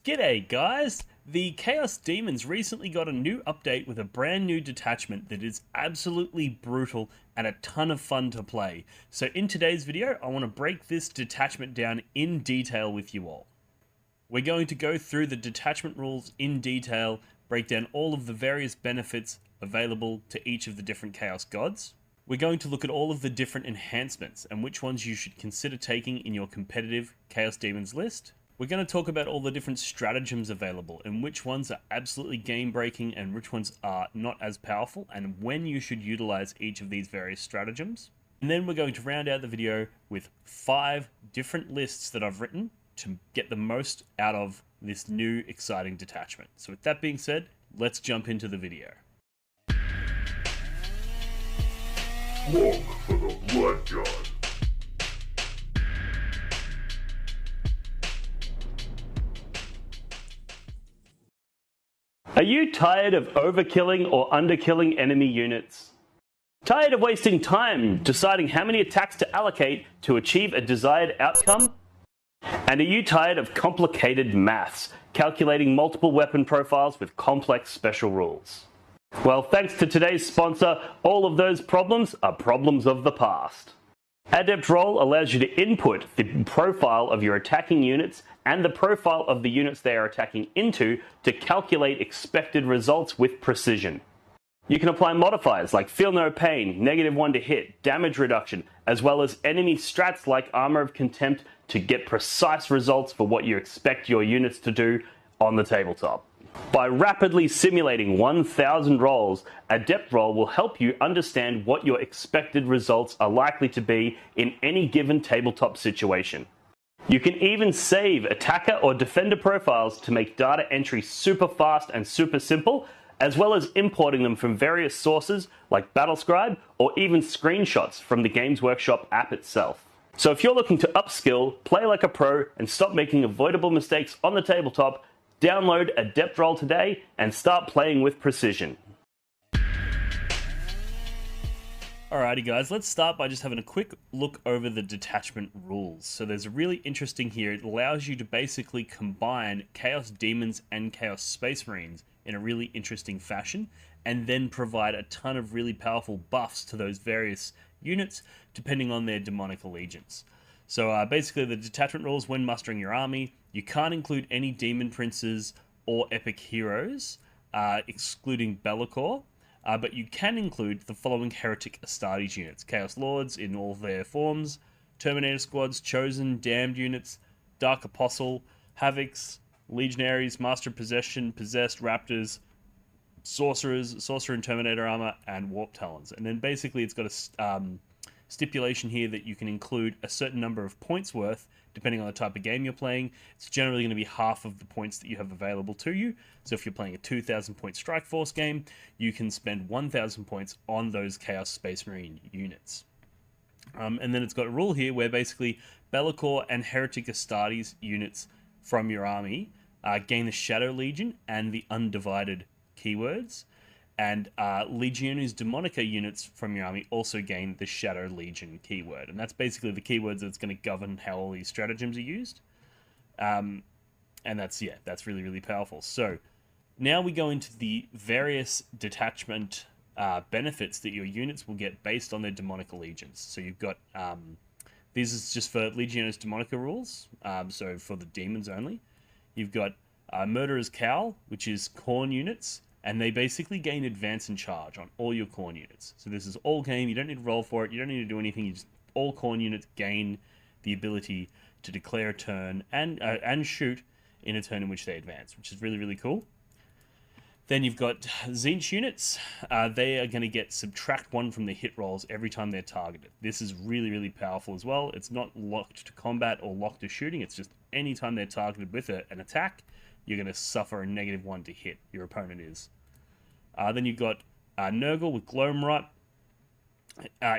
G'day guys! The Chaos Demons recently got a new update with a brand new detachment that is absolutely brutal and a ton of fun to play. So in today's video, I want to break this detachment down in detail with you all. We're going to go through the detachment rules in detail, break down all of the various benefits available to each of the different Chaos Gods. We're going to look at all of the different enhancements and which ones you should consider taking in your competitive Chaos Demons list. We're going to talk about all the different stratagems available and which ones are absolutely game breaking and which ones are not as powerful and when you should utilize each of these various stratagems. And then we're going to round out the video with 5 different lists that I've written to get the most out of this new exciting detachment. So with that being said, let's jump into the video. Look for the Blood God. Are you tired of overkilling or underkilling enemy units? Tired of wasting time deciding how many attacks to allocate to achieve a desired outcome? And are you tired of complicated maths, calculating multiple weapon profiles with complex special rules? Well, thanks to today's sponsor, all of those problems are problems of the past. Adept Roll allows you to input the profile of your attacking units and the profile of the units they are attacking into to calculate expected results with precision. You can apply modifiers like Feel No Pain, -1 to hit, damage reduction, as well as enemy strats like Armor of Contempt to get precise results for what you expect your units to do on the tabletop. By rapidly simulating 1,000 rolls, Adept Roll will help you understand what your expected results are likely to be in any given tabletop situation. You can even save attacker or defender profiles to make data entry super fast and super simple, as well as importing them from various sources like Battlescribe or even screenshots from the Games Workshop app itself. So if you're looking to upskill, play like a pro, and stop making avoidable mistakes on the tabletop, download Adept Roll today and start playing with precision. Alrighty guys, let's start by just having a quick look over the detachment rules. So there's a really interesting here. It allows you to basically combine Chaos Demons and Chaos Space Marines in a really interesting fashion and then provide a ton of really powerful buffs to those various units depending on their demonic allegiance. So basically the detachment rules when mustering your army, you can't include any demon princes or epic heroes, excluding Be'lakor, but you can include the following heretic Astartes units: Chaos Lords in all their forms, Terminator squads, Chosen, Damned units, Dark Apostle, Havocs, Legionaries, Master of Possession, Possessed, Raptors, Sorcerers, Sorcerer and Terminator armor, and Warp Talons. And then basically it's got a stipulation here that you can include a certain number of points worth depending on the type of game you're playing. It's generally going to be half of the points that you have available to you. So if you're playing a 2,000 point Strike Force game, you can spend 1,000 points on those Chaos Space Marine units. And then it's got a rule here where basically Be'lakor and Heretic Astartes units from your army gain the Shadow Legion and the Undivided keywords. And Legionis Demonica units from your army also gain the Shadow Legion keyword. And that's basically the keywords that's going to govern how all these stratagems are used. And that's really, really powerful. So now we go into the various detachment benefits that your units will get based on their demonic allegiance. So you've got, this is just for Legionis Demonica rules, so for the demons only. You've got Murderer's Cowl, which is Khorne units. And they basically gain advance and charge on all your Khorne units. So this is all game, you don't need to roll for it, you don't need to do anything, all Khorne units gain the ability to declare a turn and shoot in a turn in which they advance, which is really, really cool. Then you've got Tzeentch units. They are going to get subtract 1 from the hit rolls every time they're targeted. This is really, really powerful as well. It's not locked to combat or locked to shooting, it's just anytime they're targeted with an attack, you're going to suffer a -1 to hit, your opponent is. Then you've got Nurgle with Gloamrot.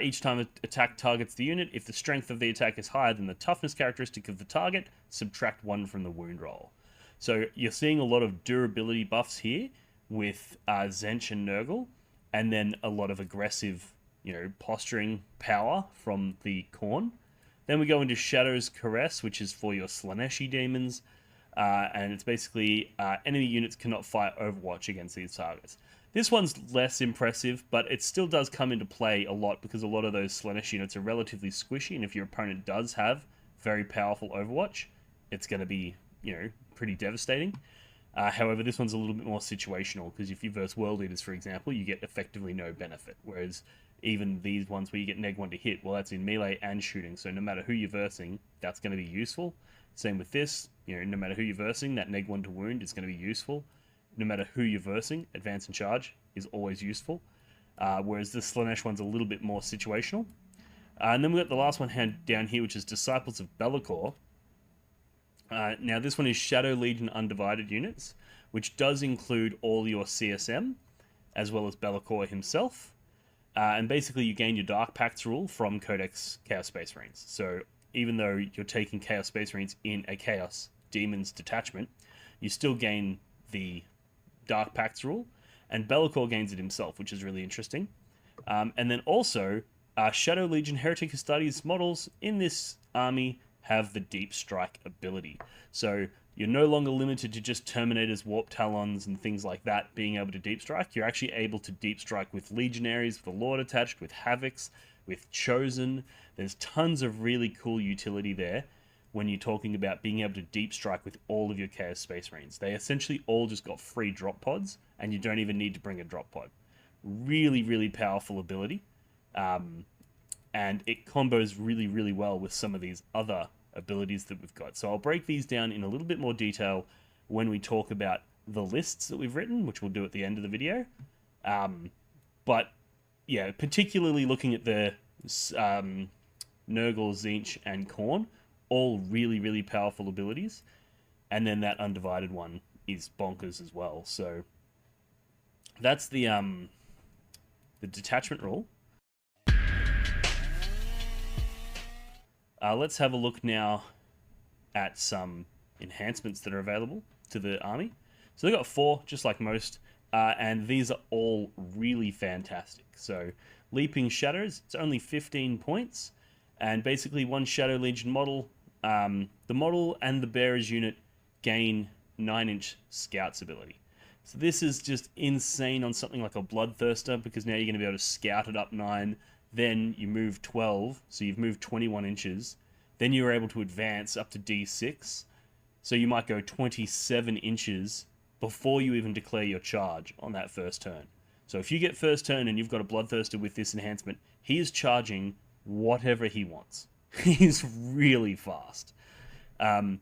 Each time an attack targets the unit, if the strength of the attack is higher than the toughness characteristic of the target, subtract 1 from the wound roll. So you're seeing a lot of durability buffs here with Tzeentch and Nurgle, and then a lot of aggressive, posturing power from the Khorne. Then we go into Shadow's Caress, which is for your Slaaneshi demons. and it's basically enemy units cannot fire Overwatch against these targets. This one's less impressive, but it still does come into play a lot because a lot of those Slaanesh units are relatively squishy, and if your opponent does have very powerful Overwatch, it's going to be, pretty devastating. However, this one's a little bit more situational because if you verse World Eaters, for example, you get effectively no benefit, whereas even these ones where you get neg 1 to hit, well, that's in melee and shooting, so no matter who you're versing, that's going to be useful. Same with this, no matter who you're versing, that neg 1 to wound is going to be useful. No matter who you're versing, advance and charge is always useful. Whereas the Slaanesh one's a little bit more situational. And then we've got the last one down here, which is Disciples of Be'lakor. Now this one is Shadow Legion Undivided units, which does include all your CSM, as well as Be'lakor himself. And basically you gain your Dark Pacts rule from Codex Chaos Space Marines. So even though you're taking Chaos Space Marines in a Chaos Demons detachment, you still gain the Dark Pacts rule, and Be'lakor gains it himself, which is really interesting. And then also, Shadow Legion Heretic Astartes models in this army have the Deep Strike ability. So you're no longer limited to just Terminators, Warp Talons, and things like that being able to Deep Strike. You're actually able to Deep Strike with Legionaries, with a Lord attached, with Havocs, with Chosen. There's tons of really cool utility there when you're talking about being able to Deep Strike with all of your Chaos Space Marines. They essentially all just got free drop pods, and you don't even need to bring a drop pod. Really, really powerful ability. And it combos really, really well with some of these other abilities that we've got. So I'll break these down in a little bit more detail when we talk about the lists that we've written, which we'll do at the end of the video. But yeah, particularly looking at the Nurgle, Tzeentch, and Khorne, all really, really powerful abilities. And then that Undivided one is bonkers as well. So that's the detachment rule. Let's have a look now at some enhancements that are available to the army. So they've got 4, just like most, and these are all really fantastic. So Leaping Shadows, it's only 15 points, and basically one Shadow Legion model, the model and the bearers unit gain 9-inch Scouts ability. So this is just insane on something like a Bloodthirster, because now you're going to be able to scout it up 9, then you move 12, so you've moved 21 inches. Then you're able to advance up to D6, so you might go 27 inches before you even declare your charge on that first turn. So if you get first turn and you've got a Bloodthirster with this enhancement, he is charging whatever he wants. He's really fast. And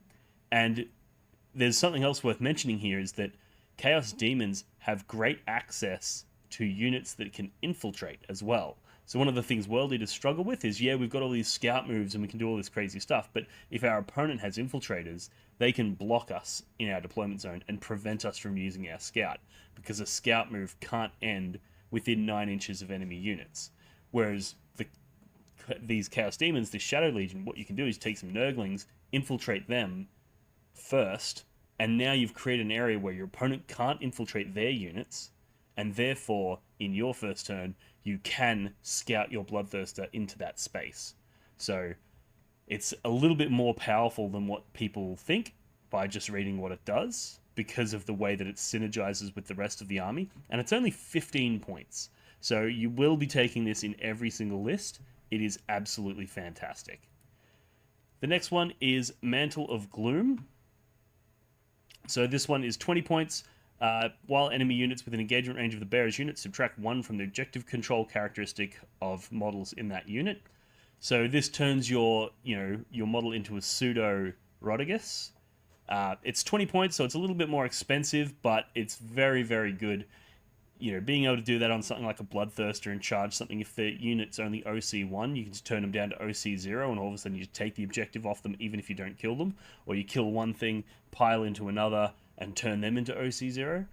there's something else worth mentioning here is that Chaos Demons have great access to units that can infiltrate as well. So one of the things World Eaters struggle with is, yeah, we've got all these scout moves and we can do all this crazy stuff, but if our opponent has infiltrators, they can block us in our deployment zone and prevent us from using our scout, because a scout move can't end within 9 inches of enemy units. Whereas these Chaos Demons, this Shadow Legion, what you can do is take some Nurglings, infiltrate them first, and now you've created an area where your opponent can't infiltrate their units, and therefore, in your first turn, you can scout your Bloodthirster into that space. So it's a little bit more powerful than what people think by just reading what it does, because of the way that it synergizes with the rest of the army, and it's only 15 points. So you will be taking this in every single list. It is absolutely fantastic. The next one is Mantle of Gloom. So this one is 20 points. While enemy units within engagement range of the bearer's unit, subtract 1 from the objective control characteristic of models in that unit. So this turns your model into a pseudo Rodigus. It's 20 points, so it's a little bit more expensive, but it's very, very good. Being able to do that on something like a Bloodthirster and charge something, if the unit's only OC1, you can just turn them down to OC0, and all of a sudden you take the objective off them even if you don't kill them, or you kill one thing, pile into another, and turn them into OC0.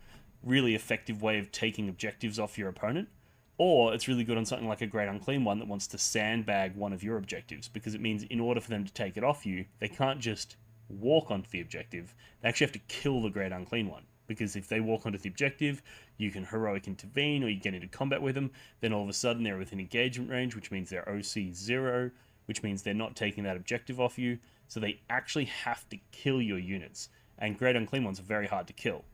Really effective way of taking objectives off your opponent. Or it's really good on something like a Great Unclean one that wants to sandbag one of your objectives, because it means in order for them to take it off you, they can't just walk onto the objective, they actually have to kill the Great Unclean one. Because if they walk onto the objective, you can heroic intervene, or you get into combat with them, then all of a sudden they're within engagement range, which means they're OC0, which means they're not taking that objective off you, so they actually have to kill your units. and Great Unclean ones are very hard to kill.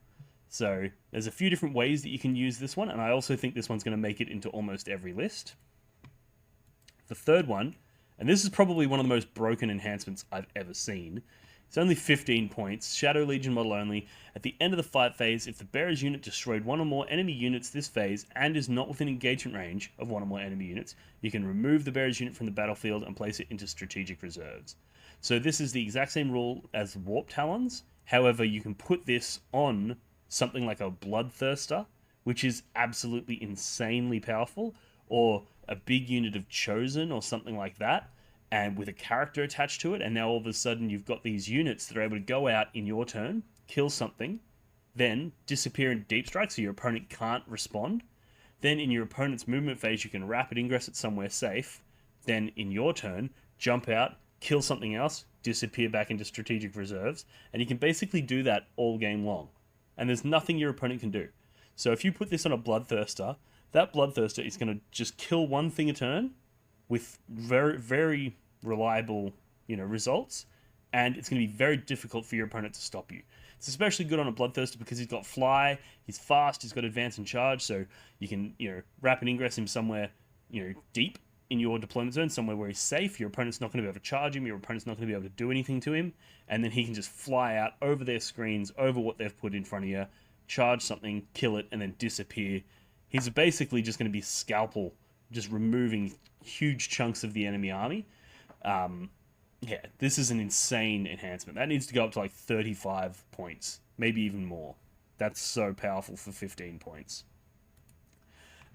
So there's a few different ways that you can use this one, and I also think this one's going to make it into almost every list. The third one, and this is probably one of the most broken enhancements I've ever seen. It's only 15 points, Shadow Legion model only. At the end of the fight phase, if the bearer's unit destroyed one or more enemy units this phase and is not within engagement range of one or more enemy units, you can remove the bearer's unit from the battlefield and place it into strategic reserves. So this is the exact same rule as Warp Talons. However, you can put this on something like a Bloodthirster, which is absolutely insanely powerful, or a big unit of Chosen or something like that, and with a character attached to it, and now all of a sudden you've got these units that are able to go out in your turn, kill something, then disappear in deep strike so your opponent can't respond. Then in your opponent's movement phase you can rapid ingress it somewhere safe, then in your turn, jump out, kill something else, disappear back into strategic reserves, and you can basically do that all game long. And there's nothing your opponent can do. So if you put this on a Bloodthirster, that Bloodthirster is going to just kill one thing a turn with very, very reliable, results, and it's going to be very difficult for your opponent to stop you. It's especially good on a Bloodthirster because he's got fly, he's fast, he's got advance and charge, so you can, rapid ingress him somewhere, deep in your deployment zone, somewhere where he's safe. Your opponent's not going to be able to charge him, your opponent's not going to be able to do anything to him, and then he can just fly out over their screens, over what they've put in front of you, charge something, kill it, and then disappear. He's basically just going to be Scalpel, just removing huge chunks of the enemy army. Yeah, this is an insane enhancement. That needs to go up to like 35 points, maybe even more. That's so powerful for 15 points.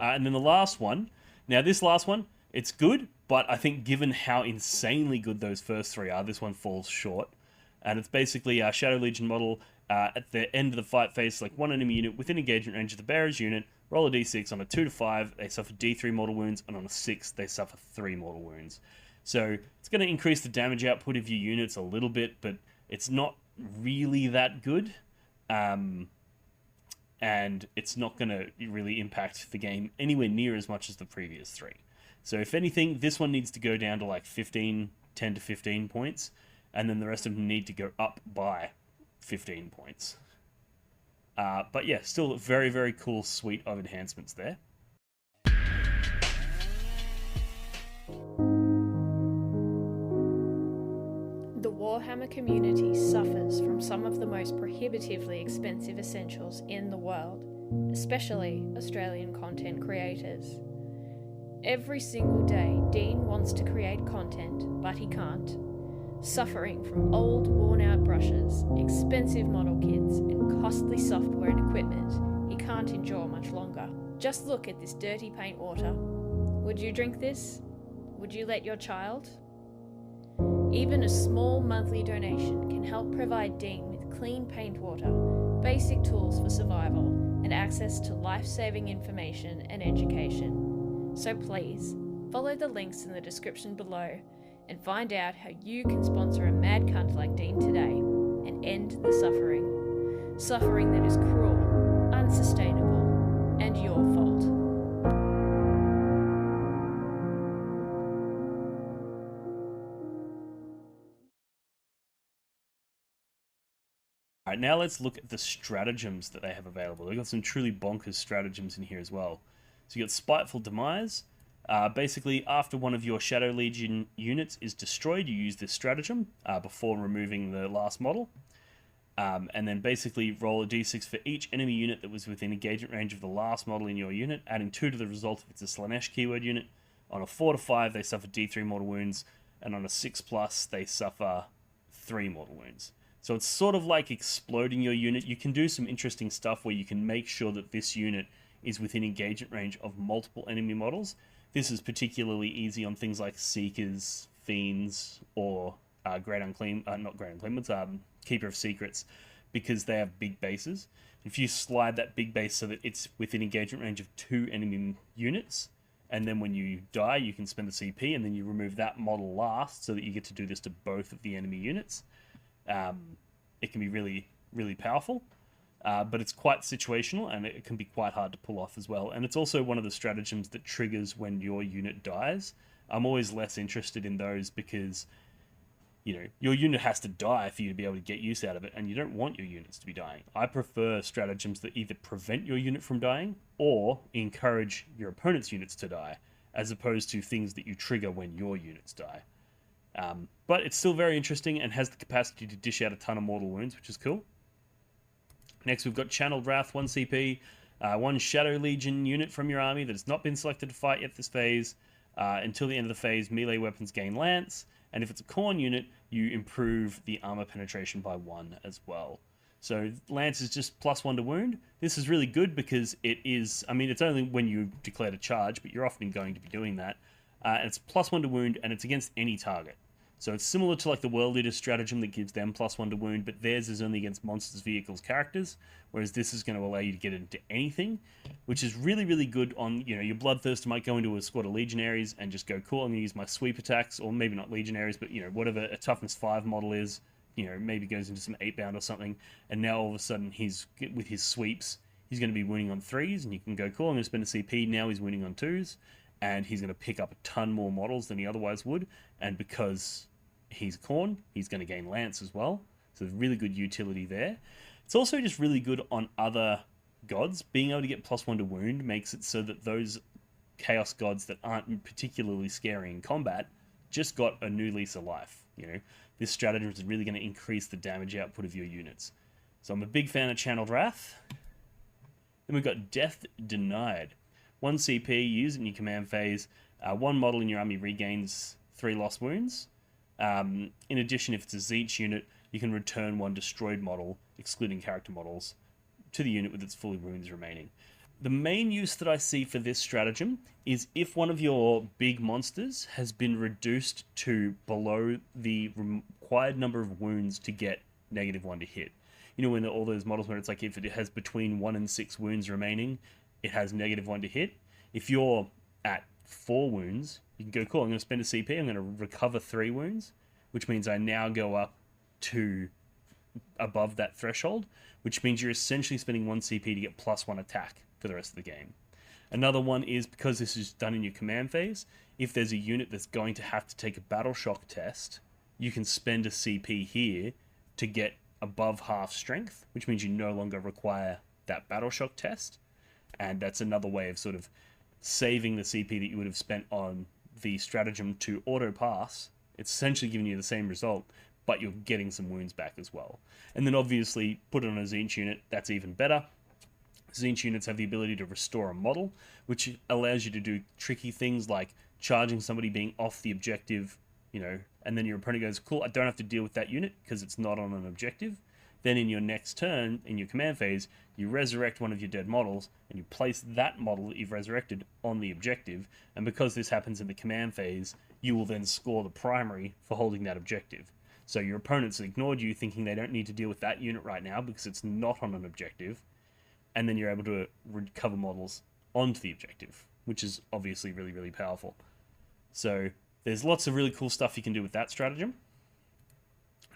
And then the last one. Now, this last one, it's good, but I think given how insanely good those first three are, this one falls short. And it's basically a Shadow Legion model. At the end of the fight phase, like one enemy unit within engagement range of the bearer's unit, roll a d6. On a 2 to 5, they suffer d3 mortal wounds, and on a 6, they suffer 3 mortal wounds. So it's going to increase the damage output of your units a little bit, but it's not really that good. And it's not going to really impact the game anywhere near as much as the previous three. So if anything, this one needs to go down to like 10 to 15 points, and then the rest of them need to go up by 15 points. But yeah, still a very, very cool suite of enhancements there. The Warhammer community suffers from some of the most prohibitively expensive essentials in the world, especially Australian content creators. Every single day, Dean wants to create content, but he can't. Suffering from old, worn-out brushes, expensive model kits, and costly software and equipment, he can't endure much longer. Just look at this dirty paint water. Would you drink this? Would you let your child? Even a small monthly donation can help provide Dean with clean paint water, basic tools for survival, and access to life-saving information and education. So please, follow the links in the description below and find out how you can sponsor a mad cunt like Dean today and end the suffering. Suffering that is cruel, unsustainable, and your fault. Alright, now let's look at the stratagems that they have available. They've got some truly bonkers stratagems in here as well. So you got Spiteful Demise. Basically, after one of your Shadow Legion units is destroyed, you use this stratagem before removing the last model. And then basically roll a d6 for each enemy unit that was within engagement range of the last model in your unit, adding 2 to the result if it's a Slaanesh keyword unit. On a 4 to 5, they suffer d3 mortal wounds, and on a 6+, they suffer 3 mortal wounds. So it's sort of like exploding your unit. You can do some interesting stuff where you can make sure that this unit is within engagement range of multiple enemy models. This is particularly easy on things like Seekers, Fiends, or Great Unclean, not Great Unclean, but Keeper of Secrets, because they have big bases. If you slide that big base so that it's within engagement range of 2 enemy units, and then when you die, you can spend the CP, and then you remove that model last so that you get to do this to both of the enemy units. It can be really, really powerful. But it's quite situational, and it can be quite hard to pull off as well. And it's also one of the stratagems that triggers when your unit dies. I'm always less interested in those because your unit has to die for you to be able to get use out of it, and you don't want your units to be dying. I prefer stratagems that either prevent your unit from dying or encourage your opponent's units to die, as opposed to things that you trigger when your units die. But it's still very interesting and has the capacity to dish out a ton of mortal wounds, which is cool. Next, we've got Channeled Wrath, 1 CP, 1 Shadow Legion unit from your army that has not been selected to fight yet this phase. Until the end of the phase, melee weapons gain Lance, and if it's a Khorne unit, you improve the armor penetration by 1 as well. So Lance is just +1 to wound. This is really good because it is, it's only when you declare a charge, but you're often going to be doing that. And it's +1 to wound, and it's against any target. So it's similar to like the World Eater stratagem that gives them +1 to wound, but theirs is only against monsters, vehicles, characters, whereas this is going to allow you to get into anything, which is really, really good on, your Bloodthirster might go into a squad of Legionaries and just go, cool, I'm going to use my sweep attacks, or maybe not Legionaries, but, whatever a toughness 5 model is, maybe goes into some 8-bound or something, and now all of a sudden with his sweeps, he's going to be winning on 3s, and you can go, cool, I'm going to spend a CP, now he's winning on 2s, and he's going to pick up a ton more models than he otherwise would, and because he's Khorne, he's going to gain Lance as well, so there's really good utility there. It's also just really good on other gods. Being able to get +1 to wound makes it so that those Chaos gods that aren't particularly scary in combat just got a new lease of life. This stratagem is really going to increase the damage output of your units. So I'm a big fan of Channeled Wrath. Then we've got Death Denied. 1 CP, use it in your command phase. 1 model in your army regains 3 lost wounds. In addition, if it's a Tzeentch unit, you can return 1 destroyed model, excluding character models, to the unit with its fully wounds remaining. The main use that I see for this stratagem is if one of your big monsters has been reduced to below the required number of wounds to get -1 to hit. When all those models where it's like if it has between 1 and 6 wounds remaining, it has -1 to hit. If you're at 4 wounds, you can go, cool, I'm going to spend a CP, I'm going to recover 3 wounds, which means I now go up to above that threshold, which means you're essentially spending 1 CP to get +1 attack for the rest of the game. Another one is, because this is done in your command phase, if there's a unit that's going to have to take a battle shock test, you can spend a CP here to get above half strength, which means you no longer require that battle shock test, and that's another way of sort of saving the CP that you would have spent on the stratagem to auto pass. It's essentially giving you the same result, but you're getting some wounds back as well. And then obviously put it on a Tzeentch unit, that's even better. Tzeentch units have the ability to restore a model, which allows you to do tricky things like charging somebody being off the objective, and then your opponent goes, cool, I don't have to deal with that unit because it's not on an objective. Then in your next turn, in your command phase, you resurrect one of your dead models, and you place that model that you've resurrected on the objective, and because this happens in the command phase, you will then score the primary for holding that objective. So your opponents ignored you, thinking they don't need to deal with that unit right now because it's not on an objective, and then you're able to recover models onto the objective, which is obviously really, really powerful. So there's lots of really cool stuff you can do with that stratagem.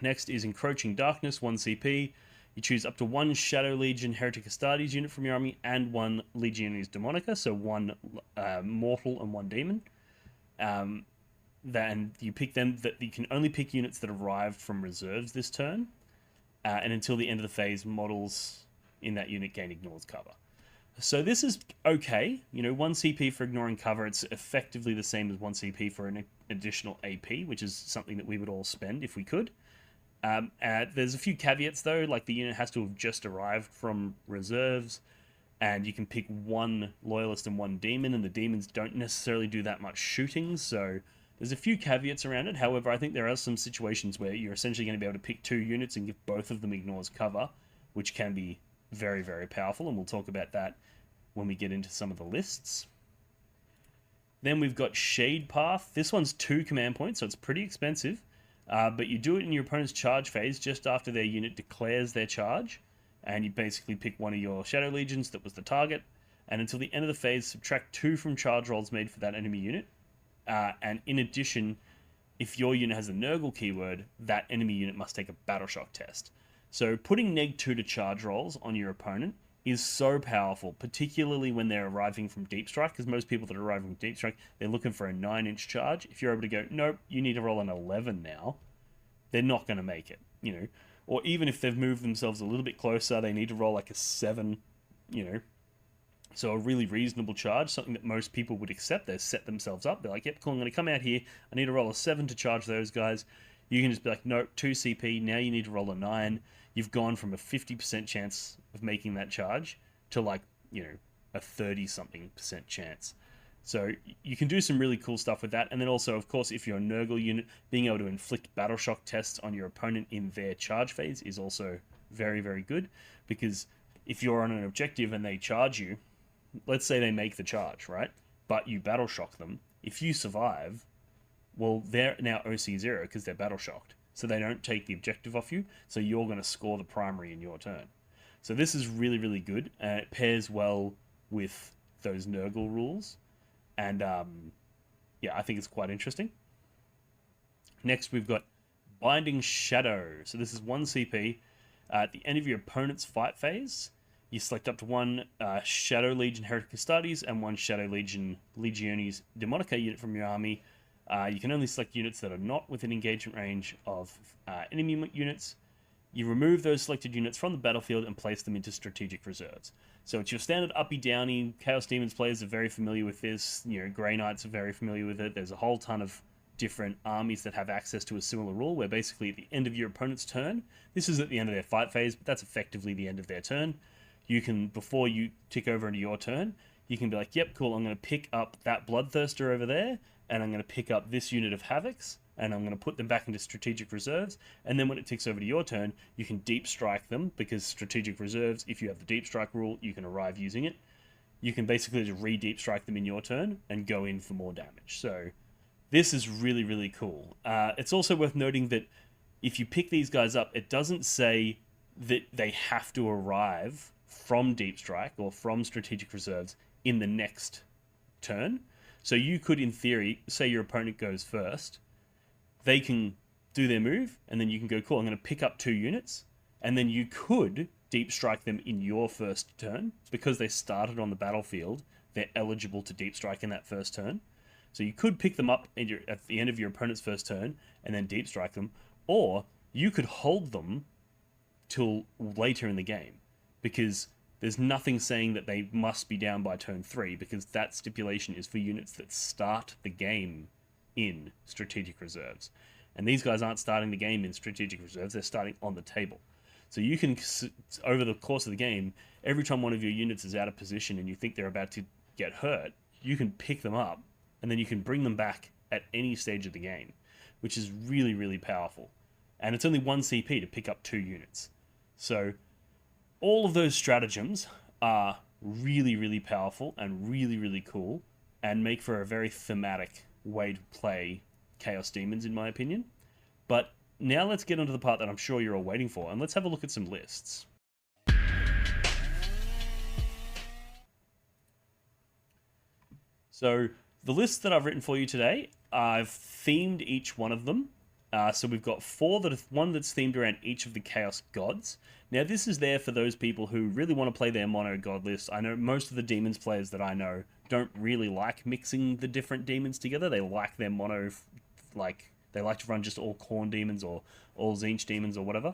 Next is Encroaching Darkness, 1 CP. You choose up to 1 Shadow Legion Heretic Astartes unit from your army and 1 Legionaries Demonica, so 1 mortal and 1 demon. Then you pick them, that you can only pick units that arrived from reserves this turn, and until the end of the phase, models in that unit gain ignores cover. So this is okay, 1 CP for ignoring cover, it's effectively the same as 1 CP for an additional AP, which is something that we would all spend if we could. There's a few caveats though, like the unit has to have just arrived from reserves, and you can pick 1 Loyalist and 1 Demon, and the Demons don't necessarily do that much shooting, so there's a few caveats around it. However, I think there are some situations where you're essentially going to be able to pick 2 units and give both of them ignores cover, which can be very, very powerful, and we'll talk about that when we get into some of the lists. Then we've got Shade Path. This one's 2 command points, so it's pretty expensive, but you do it in your opponent's charge phase just after their unit declares their charge, and you basically pick one of your Shadow Legions that was the target, and until the end of the phase, subtract 2 from charge rolls made for that enemy unit, and in addition, if your unit has a Nurgle keyword, that enemy unit must take a battle shock test. So putting -2 to charge rolls on your opponent is so powerful, particularly when they're arriving from Deep Strike, because most people that are arriving from Deep Strike, they're looking for a 9-inch charge. If you're able to go, nope, you need to roll an 11 now, they're not going to make it, Or even if they've moved themselves a little bit closer, they need to roll like a 7, So a really reasonable charge, something that most people would accept. They set themselves up. They're like, yep, cool, I'm going to come out here. I need to roll a 7 to charge those guys. You can just be like, nope, 2 CP. Now you need to roll a 9. You've gone from a 50% chance of making that charge to like, a 30-something% chance. So you can do some really cool stuff with that. And then also, of course, if you're a Nurgle unit, being able to inflict battle shock tests on your opponent in their charge phase is also very, very good. Because if you're on an objective and they charge you, let's say they make the charge, right? But you battle shock them. If you survive, well, they're now OC0 because they're battle shocked. So they don't take the objective off you. So you're going to score the primary in your turn. So this is really, really good. And it pairs well with those Nurgle rules. And yeah, I think it's quite interesting. Next, we've got Binding Shadow. So this is 1 CP. At the end of your opponent's fight phase, you select up to 1 Shadow Legion Heretic Custodes and 1 Shadow Legion Legiones Demonica unit from your army. You can only select units that are not within engagement range of enemy units. You remove those selected units from the battlefield and place them into strategic reserves. So it's your standard uppy-downy. Chaos Demons players are very familiar with this. Grey Knights are very familiar with it. There's a whole ton of different armies that have access to a similar rule, where basically at the end of your opponent's turn, this is at the end of their fight phase, but that's effectively the end of their turn. You can, before you tick over into your turn, you can be like, yep, cool, I'm going to pick up that Bloodthirster over there, and I'm going to pick up this unit of Havocs, and I'm going to put them back into strategic reserves, and then when it ticks over to your turn, you can deep strike them, because strategic reserves, if you have the deep strike rule, you can arrive using it. You can basically just re-deep strike them in your turn, and go in for more damage. So, this is really, really cool. It's also worth noting that if you pick these guys up, it doesn't say that they have to arrive from deep strike, or from strategic reserves, in the next turn. So you could, in theory, say your opponent goes first, they can do their move, and then you can go, cool, I'm going to pick up 2 units, and then you could deep strike them in your first turn. Because they started on the battlefield, they're eligible to deep strike in that first turn. So you could pick them up at the end of your opponent's first turn, and then deep strike them, or you could hold them till later in the game, because there's nothing saying that they must be down by turn 3, because that stipulation is for units that start the game in strategic reserves. And these guys aren't starting the game in strategic reserves, they're starting on the table. So you can, over the course of the game, every time one of your units is out of position and you think they're about to get hurt, you can pick them up, and then you can bring them back at any stage of the game, which is really, really powerful. And it's only 1 CP to pick up 2 units. So all of those stratagems are really, really powerful and really, really cool, and make for a very thematic way to play Chaos Demons, in my opinion. But now let's get onto the part that I'm sure you're all waiting for, and let's have a look at some lists. So the lists that I've written for you today, I've themed each one of them. So we've got 4 one that's themed around each of the Chaos Gods. Now this is there for those people who really want to play their mono god list. I know most of the Demons players that I know don't really like mixing the different demons together. They like their mono, they like to run just all Khorne demons or all Tzeentch demons or whatever.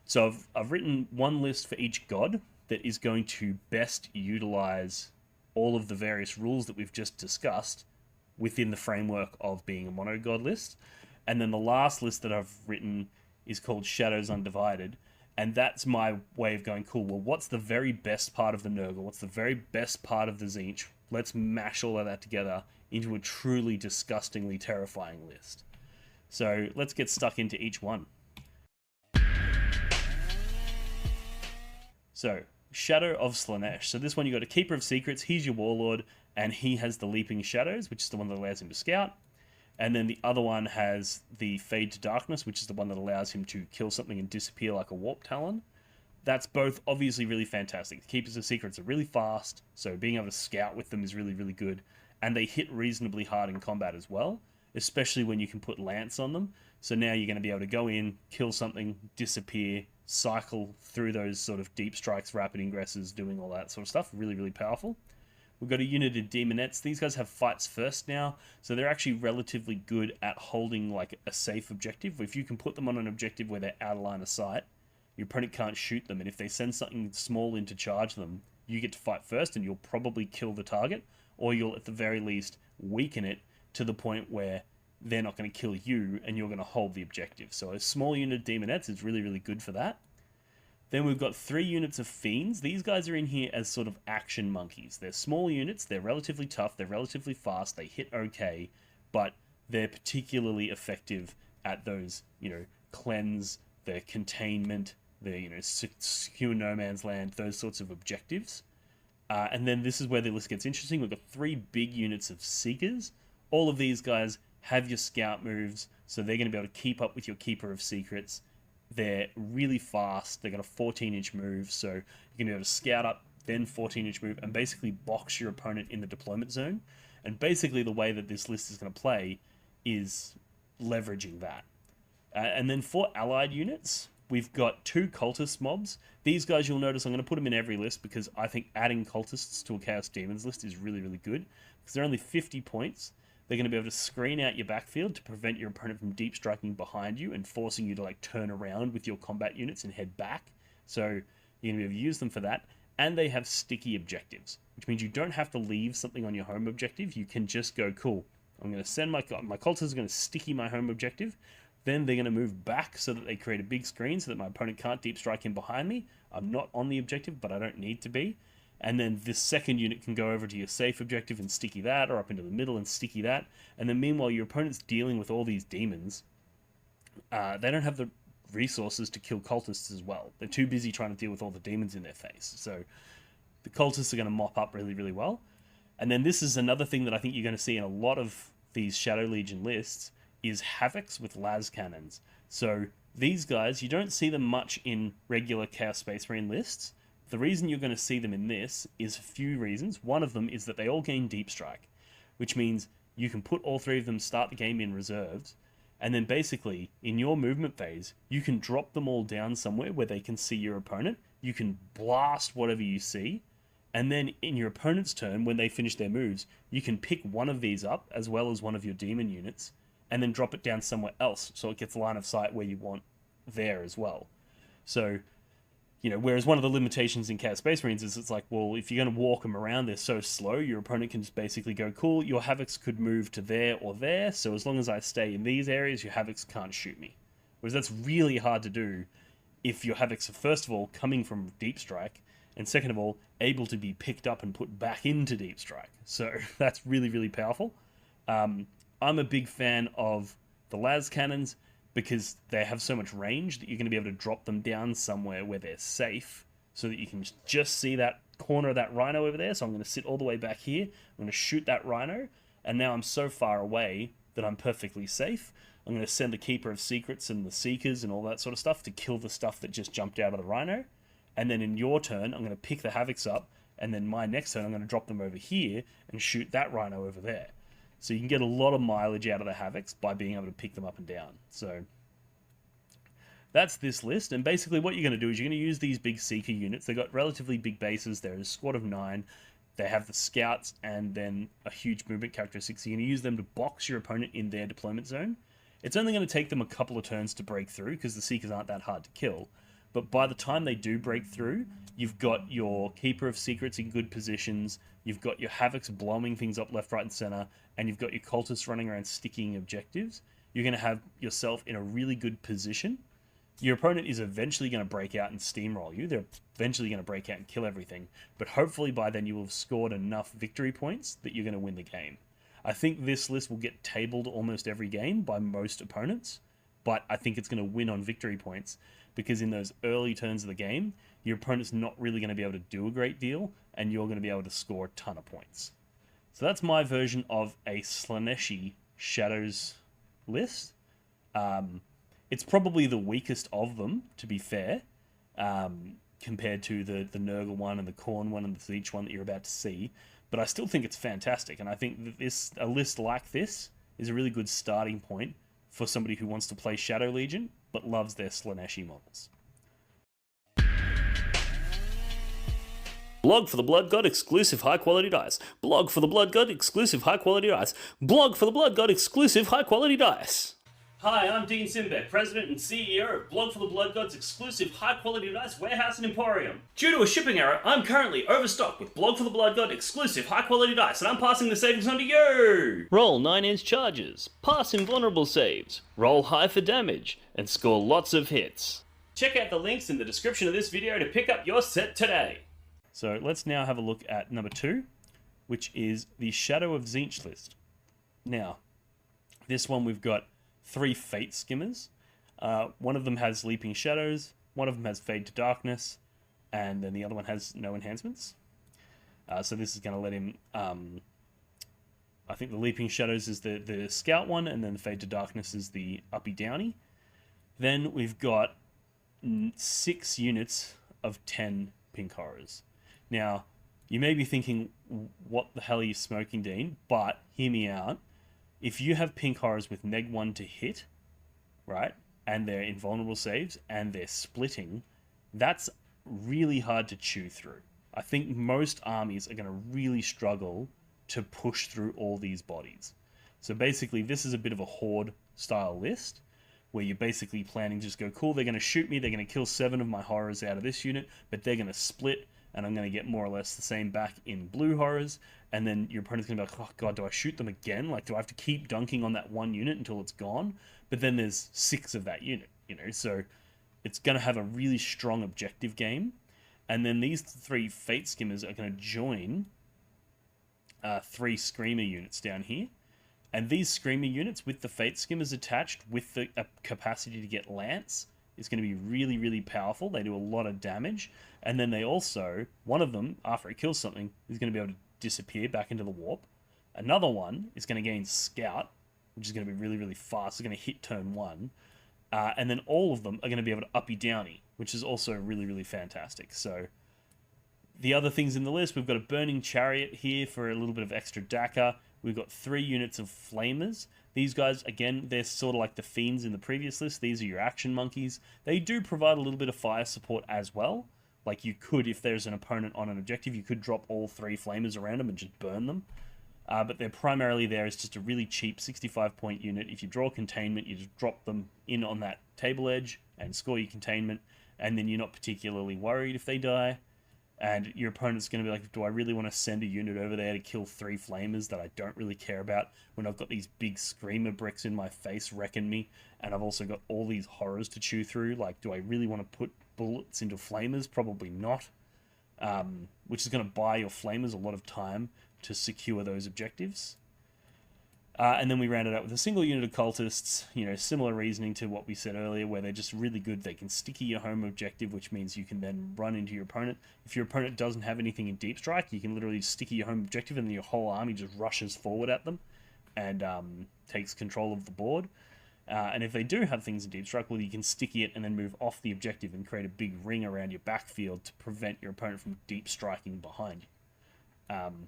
So I've written one list for each god that is going to best utilize all of the various rules that we've just discussed within the framework of being a mono god list. And then the last list that I've written is called Shadows Undivided. And that's my way of going, cool, well, what's the very best part of the Nurgle? What's the very best part of the Tzeentch? Let's mash all of that together into a truly disgustingly terrifying list. So let's get stuck into each one. So, Shadow of Slaanesh. So this one, you got a Keeper of Secrets. He's your Warlord, and he has the Leaping Shadows, which is the one that allows him to scout. And then the other one has the Fade to Darkness, which is the one that allows him to kill something and disappear like a Warp Talon. That's both obviously really fantastic. The Keepers of Secrets are really fast, so being able to scout with them is really, really good. And they hit reasonably hard in combat as well, especially when you can put Lance on them. So now you're going to be able to go in, kill something, disappear, cycle through those sort of deep strikes, rapid ingresses, doing all that sort of stuff. Really, really powerful. We've got a unit of Demonettes. These guys have fights first now, so they're actually relatively good at holding like a safe objective. If you can put them on an objective where they're out of line of sight, your opponent can't shoot them, and if they send something small in to charge them, you get to fight first, and you'll probably kill the target, or you'll at the very least weaken it to the point where they're not going to kill you, and you're going to hold the objective. So a small unit of Demonettes is really, really good for that. Then we've got 3 units of Fiends. These guys are in here as sort of action monkeys. They're small units, they're relatively tough, they're relatively fast, they hit okay, but they're particularly effective at those, cleanse, their containment, their, secure no man's land, those sorts of objectives. And then this is where the list gets interesting. We've got 3 big units of Seekers. All of these guys have your scout moves, so they're going to be able to keep up with your Keeper of Secrets. They're really fast. They've got a 14-inch move, so you're going to be able to scout up, then 14-inch move, and basically box your opponent in the deployment zone. And basically the way that this list is going to play is leveraging that. And then for allied units, we've got 2 cultist mobs. These guys, you'll notice I'm going to put them in every list because I think adding cultists to a Chaos Demons list is really, really good. Because they're only 50 points. They're going to be able to screen out your backfield to prevent your opponent from deep striking behind you and forcing you to like turn around with your combat units and head back. So you're going to be able to use them for that. And they have sticky objectives, which means you don't have to leave something on your home objective. You can just go, cool, I'm going to send my cultists are going to sticky my home objective. Then they're going to move back so that they create a big screen so that my opponent can't deep strike in behind me. I'm not on the objective, but I don't need to be. And then this second unit can go over to your safe objective and sticky that, or up into the middle and sticky that. And then meanwhile, your opponent's dealing with all these demons. They don't have the resources to kill cultists as well. They're too busy trying to deal with all the demons in their face. So the cultists are going to mop up really, really well. And then this is another thing that I think you're going to see in a lot of these Shadow Legion lists is Havocs with las cannons. So these guys, you don't see them much in regular Chaos Space Marine lists. The reason you're going to see them in this is a few reasons. One of them is that they all gain Deep Strike, which means you can put all 3 of them, start the game in reserves, and then basically, in your movement phase, you can drop them all down somewhere where they can see your opponent. You can blast whatever you see, and then in your opponent's turn, when they finish their moves, you can pick one of these up, as well as one of your demon units, and then drop it down somewhere else, so it gets line of sight where you want there as well. So, whereas one of the limitations in Chaos Space Marines is it's like, well, if you're going to walk them around, they're so slow, your opponent can just basically go, cool, your Havocs could move to there or there, so as long as I stay in these areas, your Havocs can't shoot me. Whereas that's really hard to do if your Havocs are, first of all, coming from Deep Strike, and second of all, able to be picked up and put back into Deep Strike. So that's really, really powerful. I'm a big fan of the las cannons, because they have so much range that you're going to be able to drop them down somewhere where they're safe so that you can just see that corner of that rhino over there. So I'm going to sit all the way back here. I'm going to shoot that rhino, and now I'm so far away that I'm perfectly safe. I'm going to send the Keeper of Secrets and the Seekers and all that sort of stuff to kill the stuff that just jumped out of the rhino. And then in your turn, I'm going to pick the Havocs up, and then my next turn, I'm going to drop them over here and shoot that rhino over there. So you can get a lot of mileage out of the Havocs by being able to pick them up and down. So that's this list. And basically what you're going to do is you're going to use these big Seeker units. They've got relatively big bases. They're a squad of 9. They have the Scouts and then a huge movement characteristic. So you're going to use them to box your opponent in their deployment zone. It's only going to take them a couple of turns to break through because the Seekers aren't that hard to kill. But by the time they do break through, you've got your Keeper of Secrets in good positions, you've got your Havocs blowing things up left, right, and center, and you've got your Cultists running around sticking objectives. You're going to have yourself in a really good position. Your opponent is eventually going to break out and steamroll you. They're eventually going to break out and kill everything. But hopefully by then you will have scored enough victory points that you're going to win the game. I think this list will get tabled almost every game by most opponents, but I think it's going to win on victory points because in those early turns of the game, your opponent's not really going to be able to do a great deal, and you're going to be able to score a ton of points. So that's my version of a Slaaneshi Shadows list. It's probably the weakest of them, to be fair, compared to the Nurgle one and the Khorne one and the Tzeentch one that you're about to see. But I still think it's fantastic, and I think that a list like this is a really good starting point for somebody who wants to play Shadow Legion but loves their Slaaneshi models. Blog for the Blood God exclusive high quality dice. Blog for the Blood God exclusive high quality dice. Blog for the Blood God exclusive high quality dice. Hi, I'm Dean Simbeck, President and CEO of Blog for the Blood God's exclusive high-quality dice warehouse and emporium. Due to a shipping error, I'm currently overstocked with Blog for the Blood God exclusive high-quality dice, and I'm passing the savings on to you! Roll 9-inch charges, pass invulnerable saves, roll high for damage, and score lots of hits. Check out the links in the description of this video to pick up your set today. So let's now have a look at number 2, which is the Shadow of Tzeentch list. Now, this one we've got 3 Fate Skimmers. One of them has Leaping Shadows, one of them has Fade to Darkness, and then the other one has no enhancements. So this is going to let him... I think the Leaping Shadows is the Scout one, and then the Fade to Darkness is the Uppy Downy. Then we've got 6 units of 10 Pink Horrors. Now, you may be thinking, what the hell are you smoking, Dean? But hear me out. If you have Pink Horrors with neg 1 to hit, right, and they're invulnerable saves, and they're splitting, that's really hard to chew through. I think most armies are going to really struggle to push through all these bodies. So basically, this is a bit of a horde style list, where you're basically planning to just go, cool, they're going to shoot me, they're going to kill 7 of my horrors out of this unit, but they're going to split, and I'm going to get more or less the same back in blue horrors, and then your opponent's going to be like, oh god, do I shoot them again? Like, do I have to keep dunking on that one unit until it's gone? But then there's 6 of that unit, you know, so it's going to have a really strong objective game. And then these 3 Fate Skimmers are going to join 3 Screamer units down here. And these Screamer units with the Fate Skimmers attached with the capacity to get Lance is going to be really, really powerful. They do a lot of damage. And then they also, one of them, after it kills something, is going to be able to disappear back into the warp. Another one is going to gain Scout, which is going to be really, really fast. It's going to hit turn 1. And then all of them are going to be able to Uppy Downy, which is also really, really fantastic. So the other things in the list, we've got a Burning Chariot here for a little bit of extra DACA. We've got 3 units of Flamers. These guys, again, they're sort of like the Fiends in the previous list. These are your action monkeys. They do provide a little bit of fire support as well. Like you could, if there's an opponent on an objective, you could drop all 3 Flamers around them and just burn them. But they're primarily there as just a really cheap 65-point unit. If you draw containment, you just drop them in on that table edge and score your containment. And then you're not particularly worried if they die. And your opponent's going to be like, do I really want to send a unit over there to kill 3 Flamers that I don't really care about when I've got these big Screamer bricks in my face wrecking me, and I've also got all these horrors to chew through? Like, do I really want to put bullets into Flamers? Probably not. Which is going to buy your Flamers a lot of time to secure those objectives. And then we rounded out with a single unit of Cultists, you know, similar reasoning to what we said earlier, where they're just really good. They can sticky your home objective, which means you can then run into your opponent. If your opponent doesn't have anything in Deep Strike, you can literally sticky your home objective and then your whole army just rushes forward at them and takes control of the board. And if they do have things in Deep Strike, well, you can sticky it and then move off the objective and create a big ring around your backfield to prevent your opponent from deep striking behind you.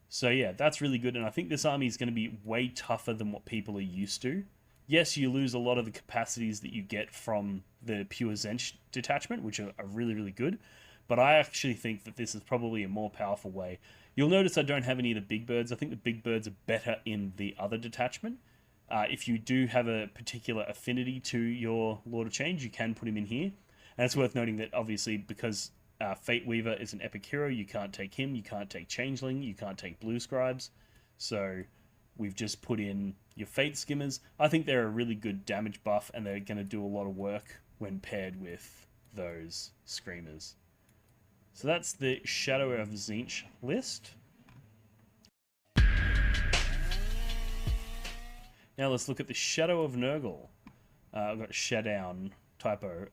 So yeah, that's really good, and I think this army is going to be way tougher than what people are used to. Yes, you lose a lot of the capacities that you get from the pure Tzeentch detachment, which are really, really good, but I actually think that this is probably a more powerful way. You'll notice I don't have any of the big birds. I think the big birds are better in the other detachment. If you do have a particular affinity to your Lord of Change, you can put him in here. And it's worth noting that obviously because Fate Weaver is an epic hero, you can't take him, you can't take Changeling, you can't take Blue Scribes. So we've just put in your Fate Skimmers. I think they're a really good damage buff, and they're going to do a lot of work when paired with those Screamers. So that's the Shadow of Tzeentch list. Now let's look at the Shadow of Nurgle. I've got Showdown typo.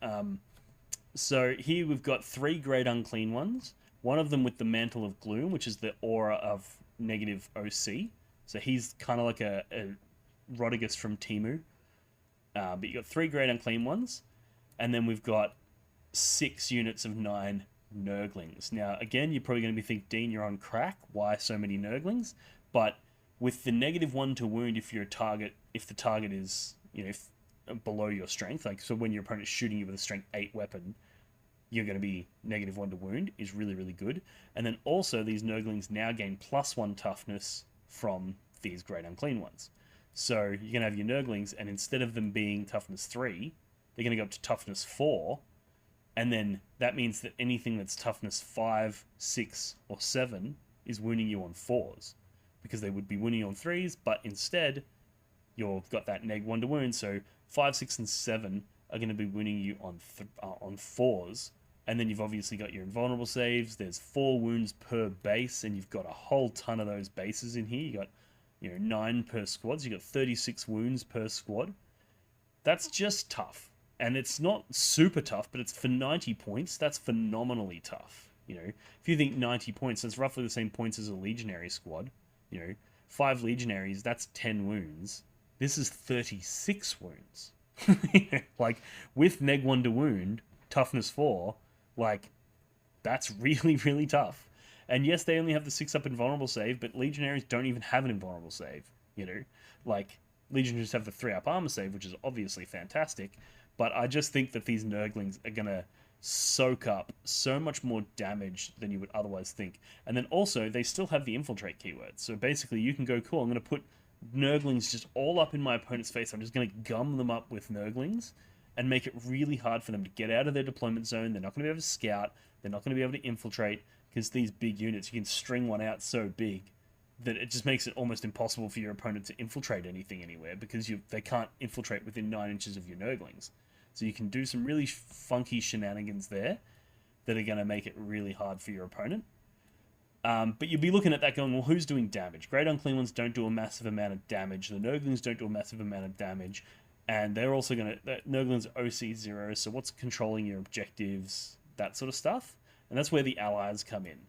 So here we've got 3 Great Unclean Ones. One of them with the Mantle of Gloom, which is the aura of negative OC. So he's kind of like a Rodigus from Temu. But you've got 3 Great Unclean Ones. And then we've got 6 units of 9 Nurglings. Now, again, you're probably going to be thinking, Dean, you're on crack. Why so many Nurglings? But with the -1 to wound, if the target is, you know, below your strength, like so when your opponent's shooting you with a strength 8 weapon, you're going to be -1 to wound is really, really good. And then also these Nurglings now gain +1 toughness from these Great Unclean Ones. So you're going to have your Nurglings, and instead of them being toughness 3, they're going to go up to toughness 4. And then that means that anything that's toughness 5, 6, or 7 is wounding you on 4s. Because they would be wounding you on 3s, but instead, you've got that -1 to wound. So 5, 6, and 7 are going to be wounding you on 4s. And then you've obviously got your invulnerable saves. There's 4 wounds per base, and you've got a whole ton of those bases in here. You got 9 per squad, so you got 36 wounds per squad. That's just tough. And it's not super tough, but it's for 90 points. That's phenomenally tough. If you think 90 points, that's roughly the same points as a legionary squad. 5 legionaries, that's 10 wounds. This is 36 wounds. Like, with -1 to wound, toughness 4, like, that's really, really tough. And yes, they only have the 6-up invulnerable save, but legionaries don't even have an invulnerable save. Like, legionaries have the 3-up armor save, which is obviously fantastic. But I just think that these Nurglings are going to soak up so much more damage than you would otherwise think. And then also, they still have the infiltrate keyword. So basically, you can go, cool, I'm going to put Nurglings just all up in my opponent's face. I'm just going to gum them up with Nurglings and make it really hard for them to get out of their deployment zone. They're not going to be able to scout. They're not going to be able to infiltrate, because these big units, you can string one out so big that it just makes it almost impossible for your opponent to infiltrate anything anywhere, because they can't infiltrate within 9 inches of your Nurglings. So you can do some really funky shenanigans there that are going to make it really hard for your opponent. But you'll be looking at that going, well, who's doing damage? Great Unclean Ones don't do a massive amount of damage. The Nurglings don't do a massive amount of damage. And they're also going to... Nurglings are OC 0, so what's controlling your objectives? That sort of stuff. And that's where the allies come in.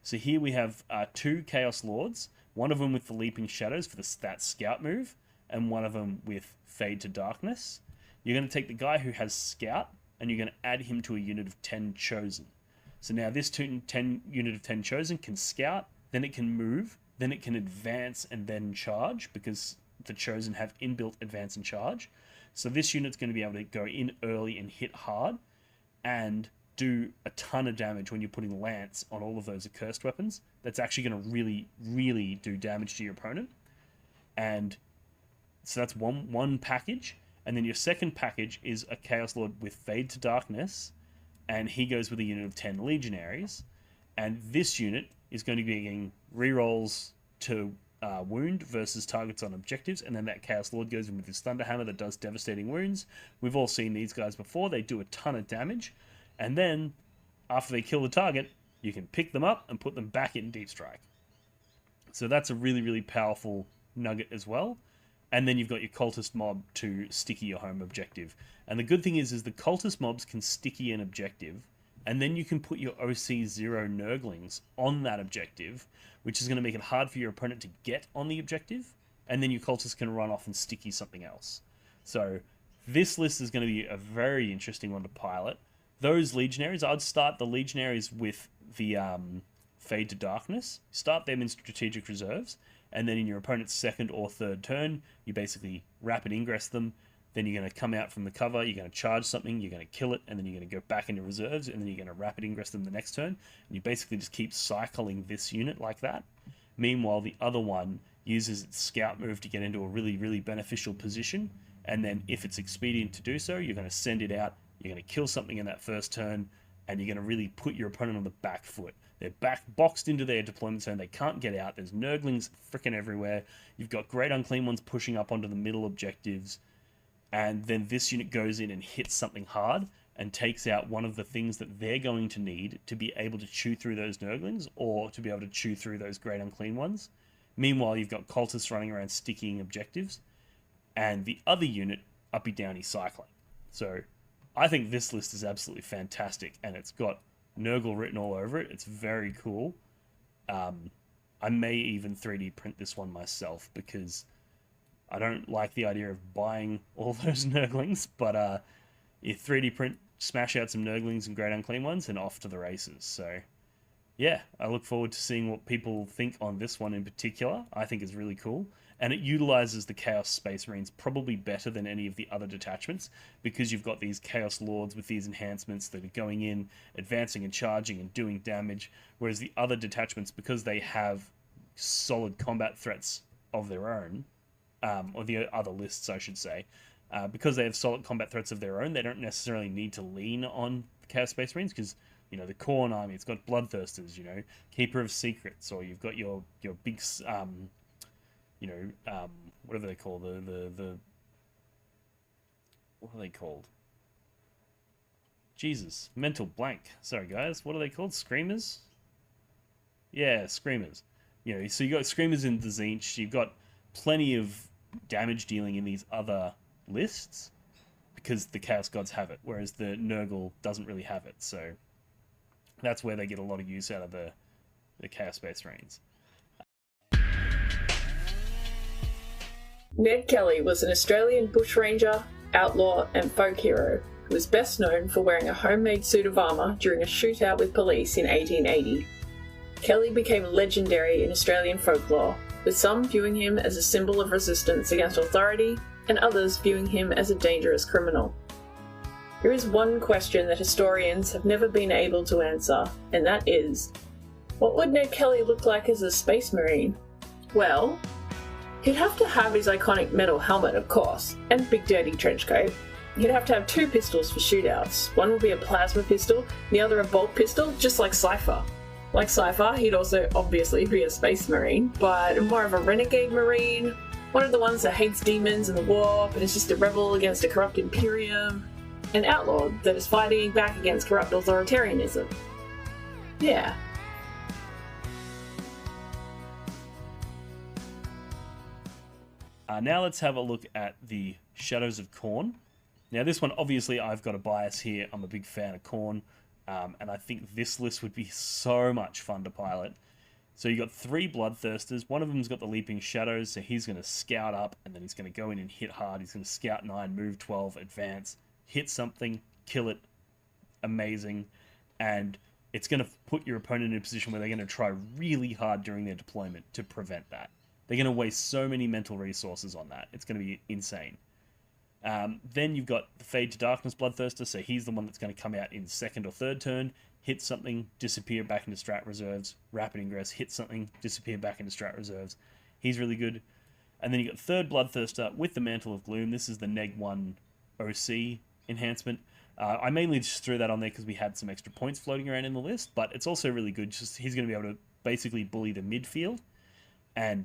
So here we have 2 Chaos Lords. One of them with the Leaping Shadows for that Scout move. And one of them with Fade to Darkness. You're going to take the guy who has Scout, and you're going to add him to a unit of 10 Chosen. So now this unit of 10 Chosen can Scout, then it can move, then it can advance and then charge, because the Chosen have inbuilt advance and charge. So this unit's going to be able to go in early and hit hard, and do a ton of damage when you're putting Lance on all of those accursed weapons. That's actually going to really, really do damage to your opponent. And so that's one package. And then your second package is a Chaos Lord with Fade to Darkness, and he goes with a unit of 10 Legionaries. And this unit is going to be getting rerolls to wound versus targets on objectives, and then that Chaos Lord goes in with his Thunderhammer that does devastating wounds. We've all seen these guys before. They do a ton of damage, and then after they kill the target, you can pick them up and put them back in Deep Strike. So that's a really, really powerful nugget as well. And then you've got your cultist mob to sticky your home objective. And the good thing is the cultist mobs can sticky an objective, and then you can put your OC 0 Nurglings on that objective, which is going to make it hard for your opponent to get on the objective, and then your cultists can run off and sticky something else. So this list is going to be a very interesting one to pilot. Those Legionaries, I'd start the Legionaries with the Fade to Darkness. Start them in strategic reserves, and then in your opponent's second or third turn, you basically rapid ingress them. Then you're going to come out from the cover, you're going to charge something, you're going to kill it, and then you're going to go back into reserves, and then you're going to rapid ingress them the next turn. And you basically just keep cycling this unit like that. Meanwhile, the other one uses its scout move to get into a really, really beneficial position. And then if it's expedient to do so, you're going to send it out, you're going to kill something in that first turn, and you're going to really put your opponent on the back foot. They're boxed into their deployment zone. They can't get out. There's Nurglings freaking everywhere. You've got Great Unclean Ones pushing up onto the middle objectives. And then this unit goes in and hits something hard and takes out one of the things that they're going to need to be able to chew through those Nurglings, or to be able to chew through those Great Unclean Ones. Meanwhile, you've got cultists running around sticking objectives, and the other unit uppy downy cycling. So I think this list is absolutely fantastic, and it's got Nurgle written all over it. It's very cool. I may even 3D print this one myself, because I don't like the idea of buying all those Nurglings, but you 3D print, smash out some Nurglings and Great Unclean Ones, and off to the races. So yeah, I look forward to seeing what people think on this one in particular. I think it's really cool. And it utilizes the Chaos Space Marines probably better than any of the other detachments, because you've got these Chaos Lords with these enhancements that are going in, advancing and charging and doing damage, whereas the other detachments, because they have solid combat threats of their own, or the other lists, I should say, because they have solid combat threats of their own, they don't necessarily need to lean on Chaos Space Marines, because the Khorne army, it's got Bloodthirsters, Keeper of Secrets, or you've got your big, whatever they call the what are they called? Jesus, mental blank. Sorry, guys. What are they called? Screamers? Yeah, Screamers. So you got Screamers in the Tzeentch. You've got plenty of damage dealing in these other lists because the Chaos Gods have it, whereas the Nurgle doesn't really have it. So that's where they get a lot of use out of the Chaos Space Marines. Ned Kelly was an Australian bushranger, outlaw, and folk hero who was best known for wearing a homemade suit of armour during a shootout with police in 1880. Kelly became legendary in Australian folklore, with some viewing him as a symbol of resistance against authority and others viewing him as a dangerous criminal. There is one question that historians have never been able to answer, and that is, what would Ned Kelly look like as a Space Marine? Well, he'd have to have his iconic metal helmet, of course, and big dirty trench coat. He'd have to have 2 pistols for shootouts. One would be a plasma pistol, the other a bolt pistol, just like Cypher. Like Cypher, he'd also obviously be a Space Marine, but more of a renegade Marine, one of the ones that hates demons and the war, but is just a rebel against a corrupt Imperium, an outlaw that is fighting back against corrupt authoritarianism. Yeah. Now let's have a look at the Shadows of Khorne. Now this one, obviously I've got a bias here. I'm a big fan of Khorne, and I think this list would be so much fun to pilot. So you got 3 Bloodthirsters. One of them's got the Leaping Shadows, so he's going to scout up, and then he's going to go in and hit hard. He's going to scout 9, move 12, advance, hit something, kill it, amazing, and it's going to put your opponent in a position where they're going to try really hard during their deployment to prevent that. They're going to waste so many mental resources on that. It's going to be insane. Then you've got the Fade to Darkness Bloodthirster, so he's the one that's going to come out in 2nd or 3rd turn, hit something, disappear back into Strat Reserves, Rapid Ingress, hit something, disappear back into Strat Reserves. He's really good. And then you got 3rd Bloodthirster with the Mantle of Gloom. This is the Neg 1 OC enhancement. I mainly just threw that on there because we had some extra points floating around in the list, but it's also really good. Just he's going to be able to basically bully the midfield and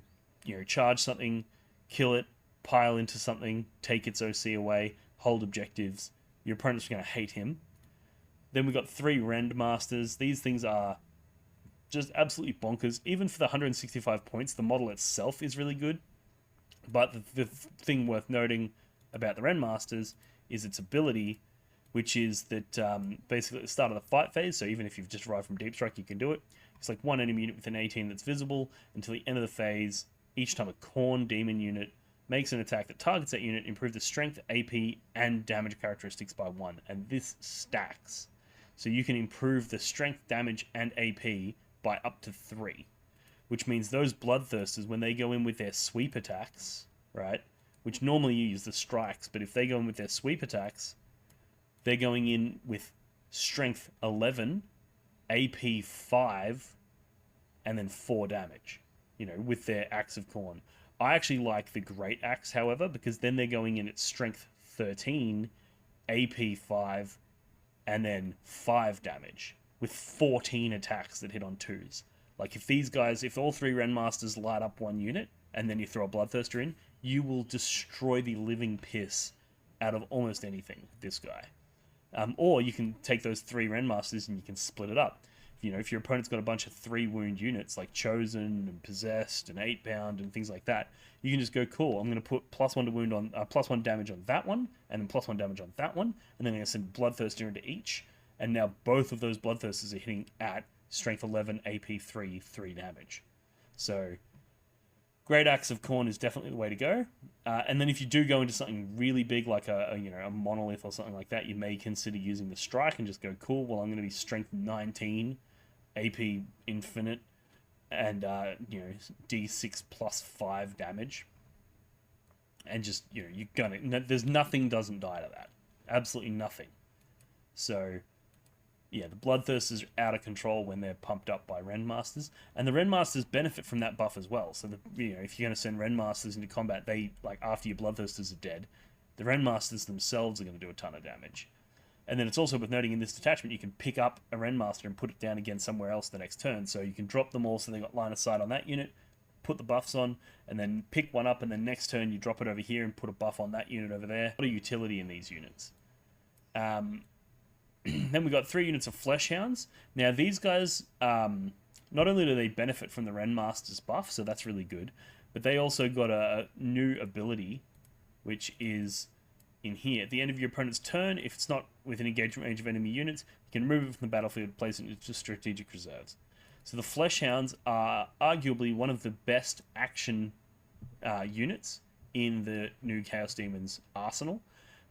charge something, kill it, pile into something, take its OC away, hold objectives. Your opponent's going to hate him. Then we've got 3 Rend Masters. These things are just absolutely bonkers. Even for the 165 points, the model itself is really good. But the thing worth noting about the Rend Masters is its ability, which is that basically at the start of the fight phase, so even if you've just arrived from Deep Strike, you can do it. It's like 1 enemy unit with an 18 that's visible until the end of the phase. Each time a Khorne demon unit makes an attack that targets that unit, improve the strength, AP, and damage characteristics by 1. And this stacks. So you can improve the strength, damage, and AP by up to 3. Which means those Bloodthirsters, when they go in with their sweep attacks, right, which normally you use the strikes, but if they go in with their sweep attacks, they're going in with strength 11, AP 5, and then 4 damage, with their Axe of Khorne. I actually like the Great Axe, however, because then they're going in at strength 13, AP 5, and then 5 damage, with 14 attacks that hit on 2s. Like, if all 3 Rend Masters light up one unit, and then you throw a Bloodthirster in, you will destroy the living piss out of almost anything with this guy. Or you can take those 3 Rend Masters and you can split it up. If your opponent's got a bunch of 3 wound units, like Chosen and Possessed and 8-Bound and things like that, you can just go, cool, I'm going to put +1 to wound on, +1 damage on that one, and then +1 damage on that one, and then I'm going to send Bloodthirster into each, and now both of those Bloodthirsters are hitting at strength 11, AP 3, 3 damage. So, Great Axe of Khorne is definitely the way to go. And then if you do go into something really big, like a monolith or something like that, you may consider using the Strike and just go, cool, well, I'm going to be strength 19, AP infinite, and D6 +5 damage. And just, you know, you're gonna, there's nothing doesn't die to that. Absolutely nothing. So, yeah, the Bloodthirsters are out of control when they're pumped up by Rendmasters, and the Rendmasters benefit from that buff as well. So, you know, if you're going to send Rendmasters into combat, they, like, after your Bloodthirsters are dead, the Rendmasters themselves are going to do a ton of damage. And then it's also worth noting in this detachment, you can pick up a Rendmaster and put it down again somewhere else the next turn. So you can drop them all so they've got line of sight on that unit, put the buffs on, and then pick one up, and then next turn you drop it over here and put a buff on that unit over there. A lot of utility in these units. Then we've got 3 units of Fleshhounds. Now these guys, not only do they benefit from the Rendmaster's buff, so that's really good, but they also got a new ability, which is in here. At the end of your opponent's turn, if it's not within engagement range of enemy units, you can remove it from the battlefield, place it into strategic reserves. So the Fleshhounds are arguably one of the best action units in the new Chaos Demons arsenal,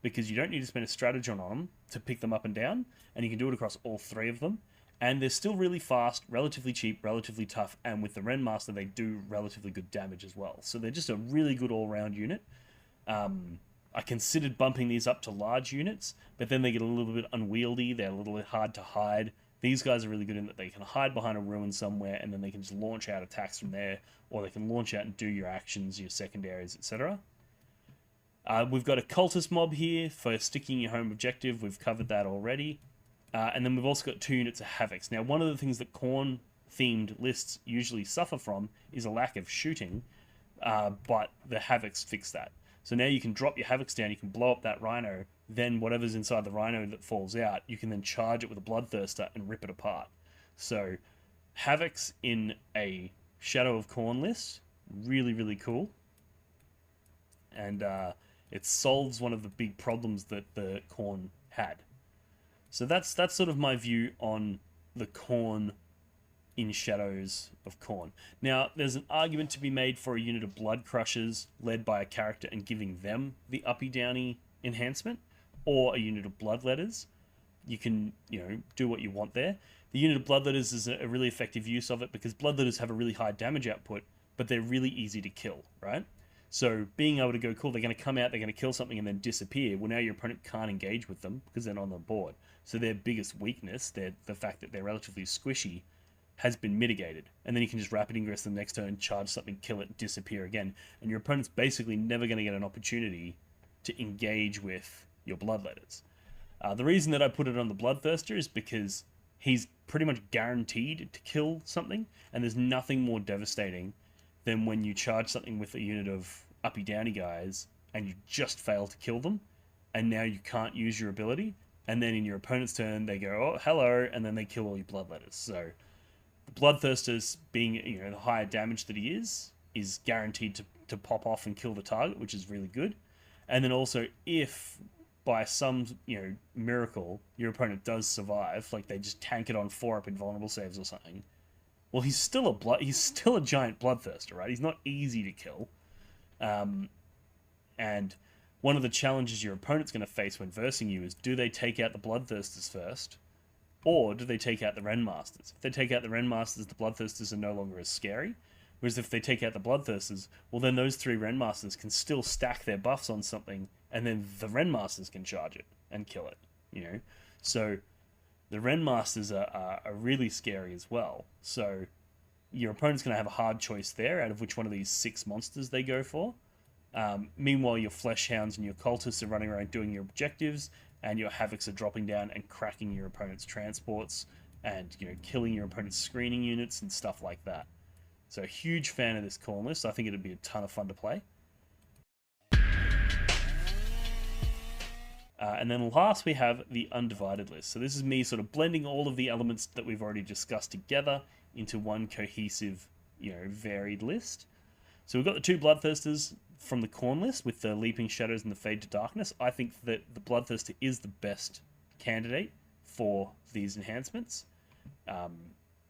because you don't need to spend a stratagem on them to pick them up and down, and you can do it across all 3 of them. And they're still really fast, relatively cheap, relatively tough, and with the Rendmaster they do relatively good damage as well. So they're just a really good all-round unit. I considered bumping these up to large units, but then they get a little bit unwieldy, they're a little bit hard to hide. These guys are really good in that they can hide behind a ruin somewhere, and then they can just launch out attacks from there, or they can launch out and do your actions, your secondaries, etc. We've got a cultist mob here for sticking your home objective. We've covered that already. And then we've also got 2 units of Havocs. Now, one of the things that Khorne-themed lists usually suffer from is a lack of shooting, but the Havocs fix that. So now you can drop your Havocs down, you can blow up that Rhino, then whatever's inside the Rhino that falls out, you can then charge it with a Bloodthirster and rip it apart. So, Havocs in a Shadow of Khorne list, really, really cool. And it solves one of the big problems that the Khorne had. So that's sort of my view on the Khorne in Shadows of Khorne. Now, there's an argument to be made for a unit of Blood Crushers led by a character and giving them the uppy-downy enhancement, or a unit of Bloodletters. You can, you know, do what you want there. The unit of Bloodletters is a really effective use of it because Bloodletters have a really high damage output, but they're really easy to kill, right? So being able to go, cool, they're going to come out, they're going to kill something and then disappear. Well, now your opponent can't engage with them because they're not on the board. So their biggest weakness, the fact that they're relatively squishy, has been mitigated. And then you can just rapid ingress the next turn, charge something, kill it, disappear again. And your opponent's basically never going to get an opportunity to engage with your Bloodletters. The reason that I put it on the Bloodthirster is because he's pretty much guaranteed to kill something, and there's nothing more devastating than when you charge something with a unit of uppy-downy guys, and you just fail to kill them, and now you can't use your ability, and then in your opponent's turn, they go, oh, hello, and then they kill all your Bloodletters. So the Bloodthirster's being, you know, the higher damage that he is guaranteed to pop off and kill the target, which is really good. And then also, if by some, you know, miracle your opponent does survive, like they just tank it on 4-up invulnerable saves or something, well, he's still a giant Bloodthirster, right? He's not easy to kill. And one of the challenges your opponent's going to face when versing you is, do they take out the Bloodthirsters first, or do they take out the Rendmasters? If they take out the Rendmasters, the Bloodthirsters are no longer as scary. Whereas if they take out the Bloodthirsters, well, then those 3 Rendmasters can still stack their buffs on something, and then the Rendmasters can charge it and kill it, you know? So the Rendmasters are really scary as well. So your opponent's going to have a hard choice there out of which one of these 6 monsters they go for. Meanwhile, your Fleshhounds and your Cultists are running around doing your objectives, and your Havocs are dropping down and cracking your opponent's transports and, you know, killing your opponent's screening units and stuff like that. So, huge fan of this Khorne list. I think it'd be a ton of fun to play. And then last we have the Undivided list. So this is me sort of blending all of the elements that we've already discussed together into one cohesive, you know, varied list. So we've got the 2 Bloodthirsters from the Khorne list with the Leaping Shadows and the Fade to Darkness. I think that the Bloodthirster is the best candidate for these enhancements,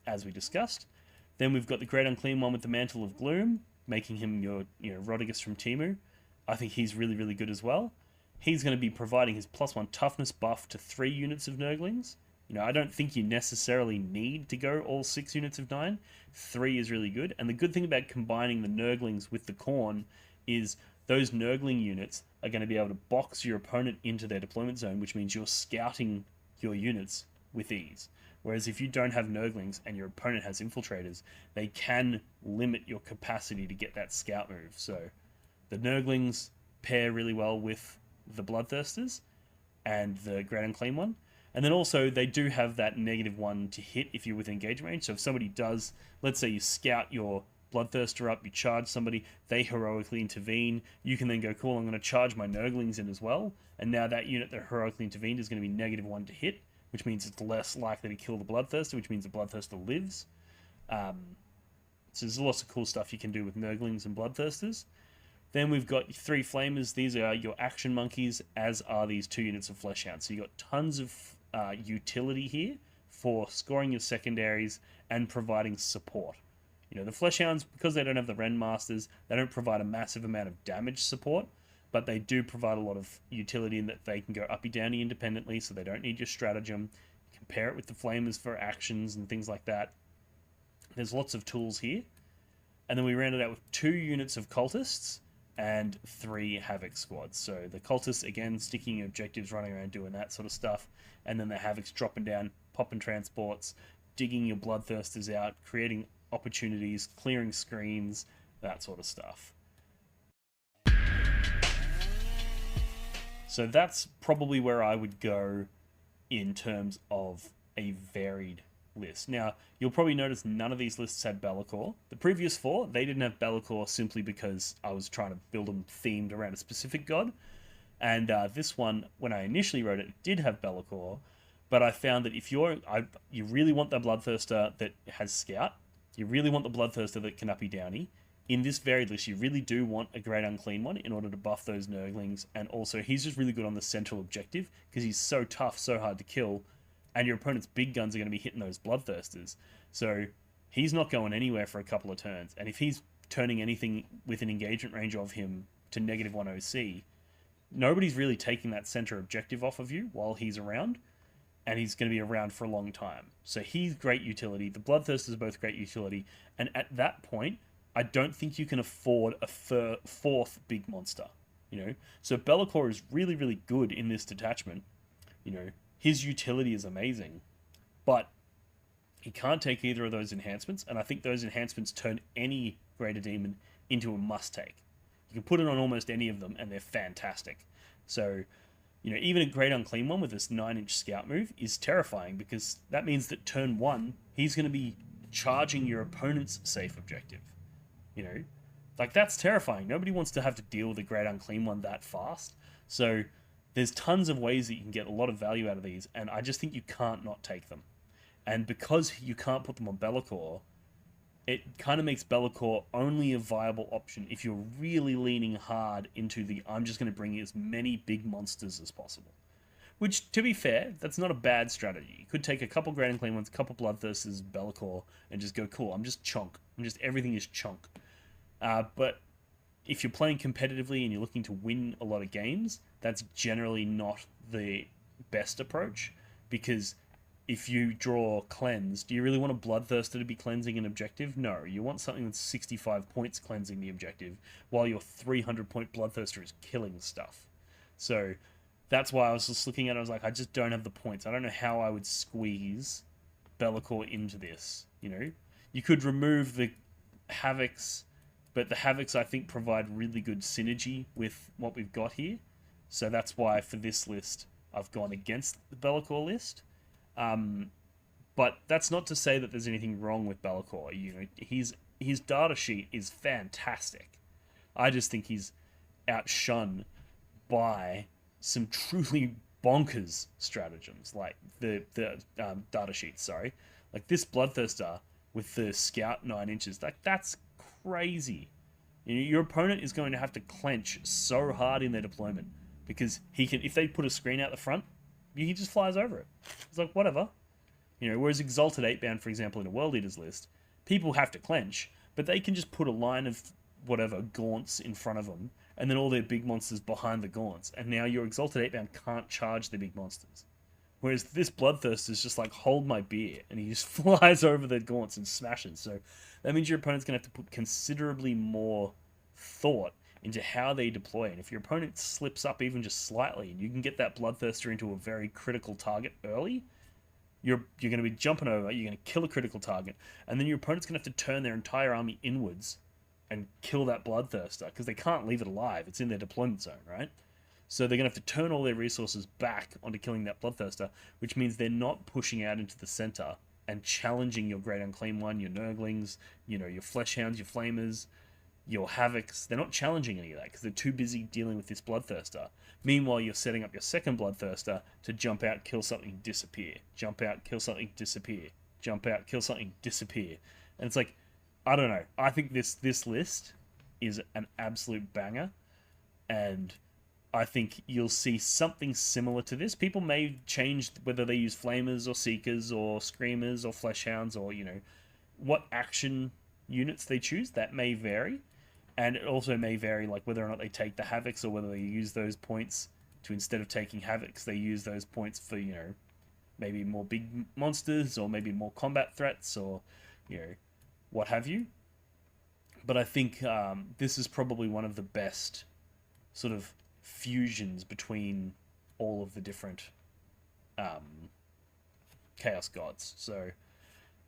as we discussed. Then we've got the Great Unclean one with the Mantle of Gloom, making him your, you know, Rodigus from Timu. I think he's really, really good as well. He's going to be providing his +1 toughness buff to 3 units of Nurglings. You know, I don't think you necessarily need to go all 6 units of 9. 3 is really good. And the good thing about combining the Nurglings with the Khorne is those Nurgling units are going to be able to box your opponent into their deployment zone, which means you're scouting your units with ease. Whereas if you don't have Nurglings and your opponent has infiltrators, they can limit your capacity to get that scout move. So the Nurglings pair really well with the Bloodthirsters and the Great Unclean One. And then also they do have that -1 to hit if you're within engagement range. So if somebody does, let's say you scout your Bloodthirster up, you charge somebody, they heroically intervene, you can then go, cool, I'm going to charge my Nurglings in as well. And now that unit that heroically intervened is going to be -1 to hit, which means it's less likely to kill the Bloodthirster, which means the Bloodthirster lives. So there's lots of cool stuff you can do with Nurglings and Bloodthirsters. Then we've got 3 Flamers. These are your action monkeys, as are these 2 units of Fleshhounds. So you've got tons of utility here for scoring your secondaries and providing support. You know, the Fleshhounds, because they don't have the Rendmasters, they don't provide a massive amount of damage support, but they do provide a lot of utility in that they can go uppy-downy independently, so they don't need your stratagem. You can pair it with the Flamers for actions and things like that. There's lots of tools here. And then we rounded out with 2 units of Cultists and 3 Havoc squads. So the Cultists, again, sticking objectives, running around doing that sort of stuff. And then the Havocs dropping down, popping transports, digging your Bloodthirsters out, creating opportunities, clearing screens, that sort of stuff. So that's probably where I would go in terms of a varied list. Now, you'll probably notice none of these lists had Be'lakor. The previous 4, they didn't have Be'lakor simply because I was trying to build them themed around a specific god. And this one, when I initially wrote it, did have Be'lakor, but I found that if you really want the Bloodthirster that has Scout, you really want the Bloodthirster that can uppy-downy, in this varied list, you really do want a Great Unclean One in order to buff those Nurglings, and also he's just really good on the central objective, because he's so tough, so hard to kill, and your opponent's big guns are going to be hitting those Bloodthirsters. So he's not going anywhere for a couple of turns, and if he's turning anything within engagement range of him to -1 OC, nobody's really taking that center objective off of you while he's around, and he's going to be around for a long time. So he's great utility, the Bloodthirsters are both great utility, and at that point, I don't think you can afford a 4th big monster, you know? So Be'lakor is really, really good in this detachment. You know, his utility is amazing, but he can't take either of those enhancements, and I think those enhancements turn any Greater Demon into a must-take. You can put it on almost any of them, and they're fantastic. So, you know, even a Great Unclean One with this 9-inch scout move is terrifying, because that means that turn 1, he's going to be charging your opponent's safe objective. You know, like, that's terrifying. Nobody wants to have to deal with a Great Unclean One that fast. So there's tons of ways that you can get a lot of value out of these, and I just think you can't not take them. And because you can't put them on Be'lakor, it kind of makes Be'lakor only a viable option if you're really leaning hard into the I'm just going to bring as many big monsters as possible. Which, to be fair, that's not a bad strategy. You could take a couple Great Unclean Ones, a couple Bloodthirsters, Be'lakor, and just go, cool, I'm just chonk. Everything is chonk. But if you're playing competitively and you're looking to win a lot of games, that's generally not the best approach, because if you draw Cleanse, do you really want a Bloodthirster to be cleansing an objective? No, you want something that's 65 points cleansing the objective, while your 300-point Bloodthirster is killing stuff. So that's why I was just looking at it, I was like, I just don't have the points. I don't know how I would squeeze Be'lakor into this, you know? You could remove the Havocs, but the Havocs, I think, provide really good synergy with what we've got here. So that's why, for this list, I've gone against the Be'lakor list. But that's not to say that there's anything wrong with Be'lakor. You know, his data sheet is fantastic. I just think he's outshone by some truly bonkers stratagems, like the data sheets, sorry. Like this Bloodthirster with the Scout 9 inches, like, that's crazy. You know, your opponent is going to have to clench so hard in their deployment, because he can, if they put a screen out the front, he just flies over it. It's like, whatever. You know, whereas Exalted 8-bound, for example, in a World Eaters list, people have to clench, but they can just put a line of whatever gaunts in front of them, and then all their big monsters behind the gaunts, and now your Exalted 8-bound can't charge the big monsters. Whereas this Bloodthirster is just like, hold my beer, and he just flies over the gaunts and smashes. So that means your opponent's going to have to put considerably more thought into how they deploy. And if your opponent slips up even just slightly, and you can get that Bloodthirster into a very critical target early, you're going to be jumping over, you're going to kill a critical target, and then your opponent's going to have to turn their entire army inwards and kill that Bloodthirster, because they can't leave it alive. It's in their deployment zone, right? So they're going to have to turn all their resources back onto killing that Bloodthirster, which means they're not pushing out into the center and challenging your Great Unclean One, your Nurglings, your Fleshhounds, your Flamers, your Havocs. They're not challenging any of that because they're too busy dealing with this Bloodthirster. Meanwhile, you're setting up your second Bloodthirster to jump out, kill something, disappear. Jump out, kill something, disappear. Jump out, kill something, disappear. And it's like, I don't know. I think this list is an absolute banger, and I think you'll see something similar to this. People may change whether they use Flamers or Seekers or Screamers or Fleshhounds or, what action units they choose. That may vary. And it also may vary, like, whether or not they take the Havocs or whether they use those points to, instead of taking Havocs, they use those points for, maybe more big monsters or maybe more combat threats or, what have you. But I think this is probably one of the best sort of fusions between all of the different Chaos Gods. So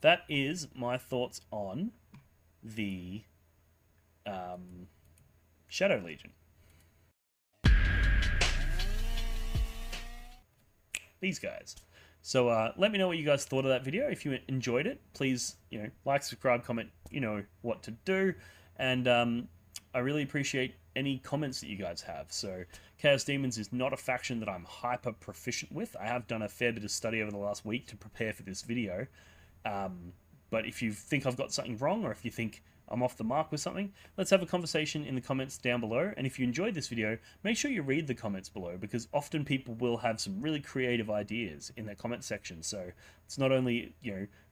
that is my thoughts on the Shadow Legion. These guys. So let me know what you guys thought of that video. If you enjoyed it, please, like, subscribe, comment, what to do. And I really appreciate any comments that you guys have. So Chaos Demons is not a faction that I'm hyper proficient with. I have done a fair bit of study over the last week to prepare for this video. But if you think I've got something wrong, or if you think I'm off the mark with something, let's have a conversation in the comments down below. And if you enjoyed this video, make sure you read the comments below, because often people will have some really creative ideas in their comment section. So it's not only,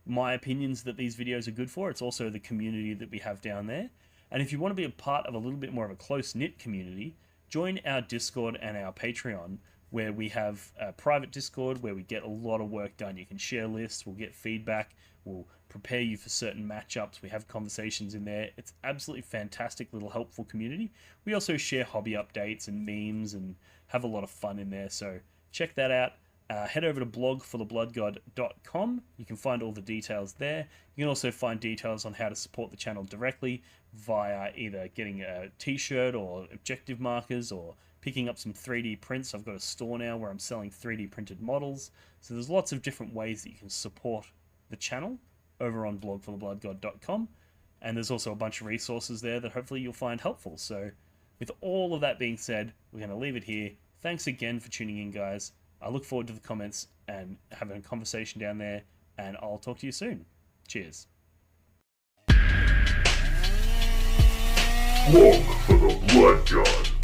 my opinions that these videos are good for, it's also the community that we have down there. And if you want to be a part of a little bit more of a close-knit community, join our Discord and our Patreon, where we have a private Discord where we get a lot of work done. You can share lists, we'll get feedback, we'll prepare you for certain matchups, we have conversations in there. It's absolutely fantastic little helpful community. We also share hobby updates and memes and have a lot of fun in there, so check that out. Head over to blogforthebloodgod.com. You can find all the details there. You can also find details on how to support the channel directly via either getting a t-shirt or objective markers or picking up some 3D prints. I've got a store now where I'm selling 3D printed models. So there's lots of different ways that you can support the channel over on blogforthebloodgod.com. And there's also a bunch of resources there that hopefully you'll find helpful. So with all of that being said, we're going to leave it here. Thanks again for tuning in, guys. I look forward to the comments and having a conversation down there, and I'll talk to you soon. Cheers. Walk for the Blood God.